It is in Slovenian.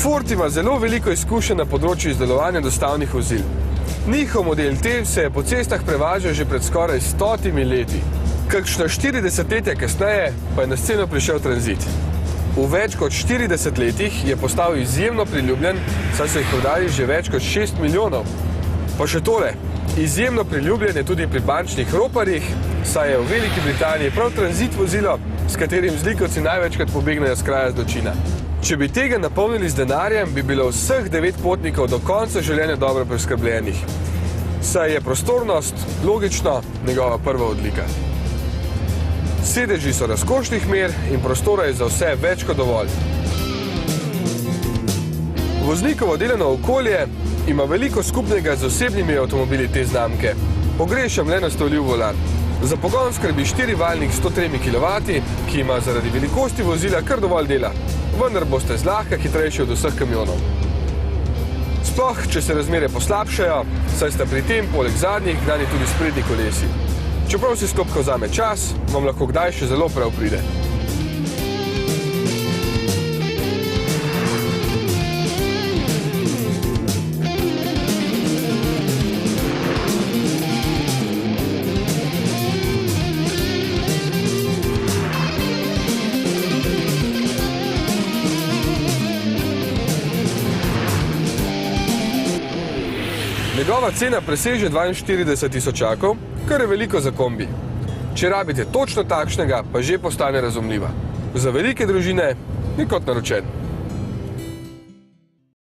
Ford ima zelo veliko izkušenj na področju izdelovanja dostavnih vozil. Njihov model T se je po cestah prevažal že pred skoraj 100 leti. Kakšno 40 letja kasneje pa je na sceno prišel Transit. V več kot 40 letih je postal izjemno priljubljen, saj so jih prodali že več kot 6 milijonov. Pa še tole, izjemno priljubljen je tudi pri bančnih roparjih, saj je v Veliki Britaniji prav Transit vozilo, s katerim zlikovci največkrat pobegnejo s kraja zločina. Če bi tega napolnili z denarjem, bi bilo vseh 9 potnikov do konca življenja dobro preskrbljenih. Saj je prostornost, logično, njegova prva odlika. Sedeži so razkošnih mer in prostora je za vse več kot dovolj. Voznikovo delovno okolje ima veliko skupnega z osebnimi avtomobili te znamke. Pogrešam le nastavljiv volan. Za pogon skrbi 4-valjnik 103 kW, ki ima zaradi velikosti vozila kar dovolj dela, vendar boste zlahka hitrejši od vseh kamionov. Sploh, če se razmere poslabšajo, saj sta pri tem poleg zadnjih gnani tudi sprednji kolesi. Čeprav si sklopka vzame čas, vam lahko kdaj še zelo prav pride. Njegova cena preseže 42 tisočakov, kar je veliko za kombi. Če rabite točno takšnega, pa že postane razumljiva. Za velike družine ni kot naročen.